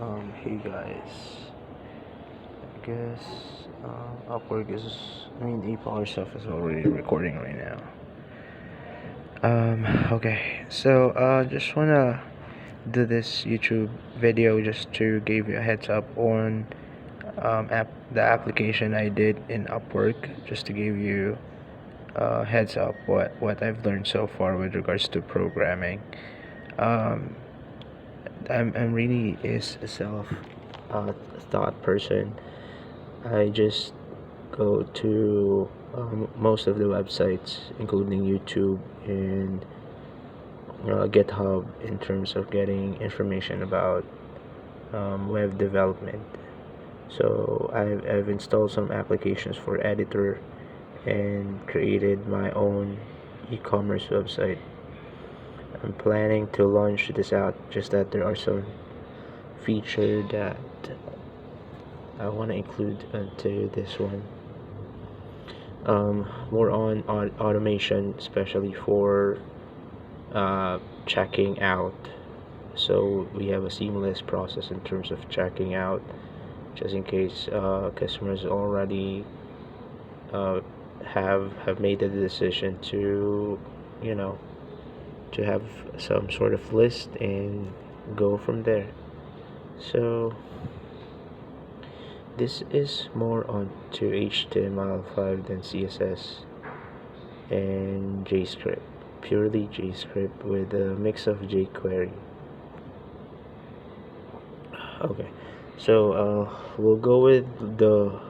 Hey guys, I guess Upwork is, Power stuff is already recording right now. Okay, so just wanna do this YouTube video just to give you a heads up on the application I did in Upwork, just to give you heads up what I've learned so far with regards to programming. Um, I'm really is a self thought person. I just go to most of the websites, including YouTube and GitHub, in terms of getting information about web development. So I've installed some applications for editor and created my own e-commerce website. I'm planning to launch this out, just that there are some features that I want to include into this one. More on automation, especially for checking out. So we have a seamless process in terms of checking out, just in case customers already have made the decision to, you know, to have some sort of list and go from there. So this is more on to HTML5 than CSS and JavaScript, purely JavaScript with a mix of jQuery. Okay, so we'll go with the.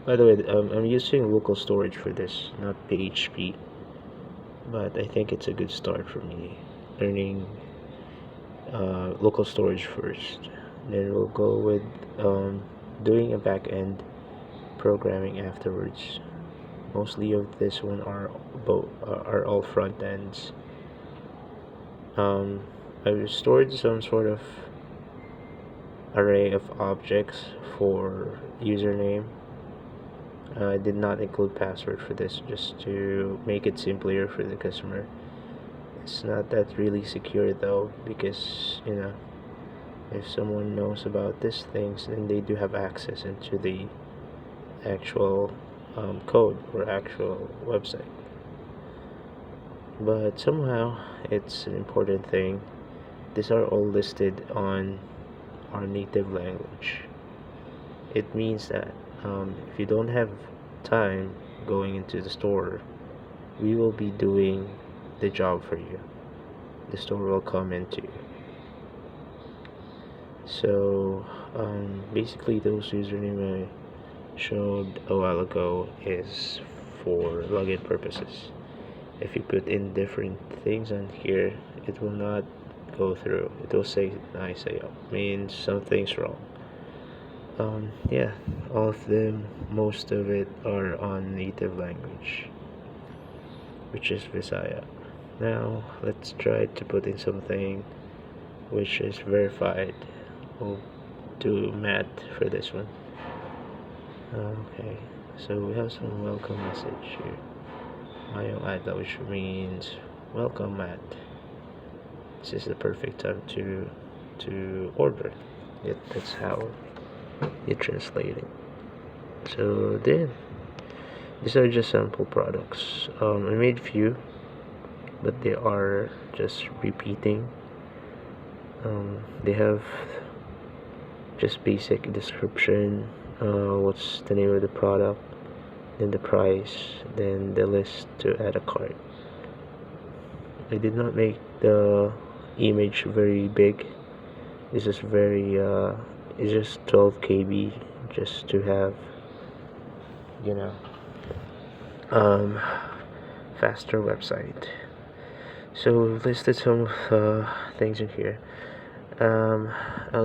By the way, I'm using local storage for this, not PHP, but I think it's a good start for me learning local storage first. Then we'll go with doing a back end programming afterwards. Mostly of this one are all front ends. I've stored some sort of array of objects for username. I did not include password for this, just to make it simpler for the customer. It's not that really secure though, because if someone knows about these things, then they do have access into the actual code or actual website. But somehow it's an important thing. These are all listed on our native language. It means that if you don't have time going into the store, we will be doing the job for you. The store will come into you. So basically, those username I showed a while ago is for login purposes. If you put in different things on here, it will not go through. It will say nice, means something's wrong. Yeah, all of them, most of it are on native language, which is Visaya. Now let's try to put in something which is verified. We'll do Matt for this one. Okay, so we have some welcome message here. Mayo Ada, which means welcome Matt. This is the perfect time to order it. That's how you translate it. So then, these are just sample products. I made few, but they are just repeating. They have just basic description, what's the name of the product, then the price, then the list to add a cart. I did not make the image very big. This is very it's just 12 KB, just to have faster website. So listed some things in here. I'm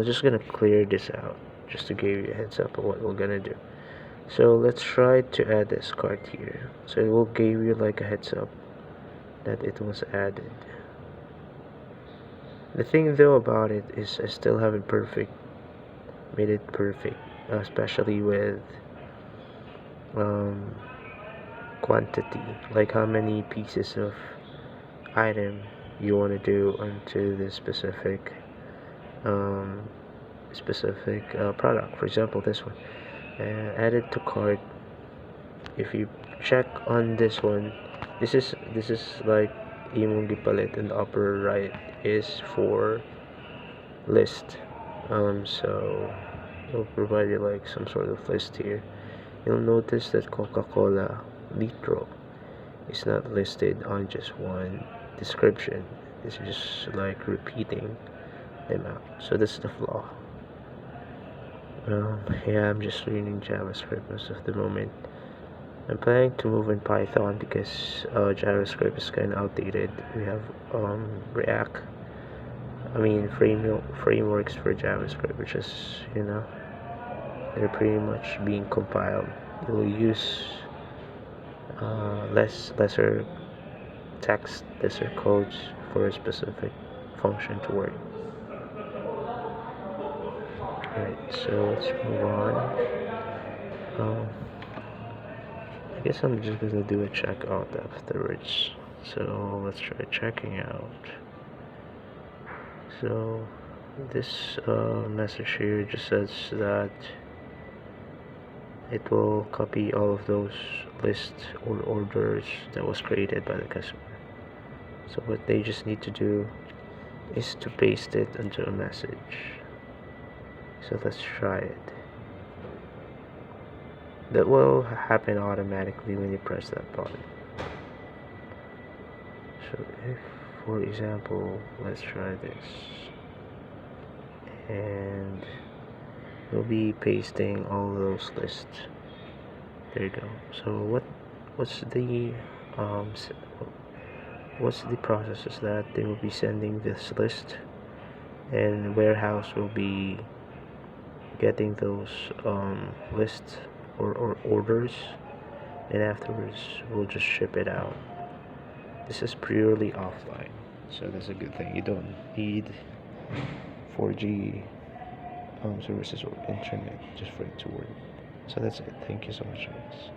just gonna clear this out just to give you a heads up of what we're gonna do. So let's try to add this cart here. So it will give you like a heads up that it was added. The thing though about it is I still haven't made it perfect, especially with quantity, like how many pieces of item you want to do onto this specific specific product. For example, this one, added to cart. If you check on this one, this is like imong gipalit, in the upper right is for list. So it'll provide you like some sort of list here. You'll notice that Coca-Cola Litro is not listed on just one description. It's just like repeating them out. So that's the flaw. Yeah, I'm just learning JavaScript most of the moment. I'm planning to move in Python because JavaScript is kind of outdated. We have React. I mean frameworks for JavaScript, which is, they're pretty much being compiled. You'll use lesser text, lesser codes for a specific function to work. Alright, so let's move on. I guess I'm just gonna do a checkout afterwards. So let's try checking out. So this message here just says that it will copy all of those lists or orders that was created by the customer. So what they just need to do is to paste it into a message. So let's try it. That will happen automatically when you press that button. So if, for example, let's try this, and we'll be pasting all those lists. There you go. So what's the process is that they will be sending this list, and warehouse will be getting those lists or orders, and afterwards we'll just ship it out. This is purely offline, so that's a good thing. You don't need 4G services or internet just for it to work. So that's it. Thank you so much, guys.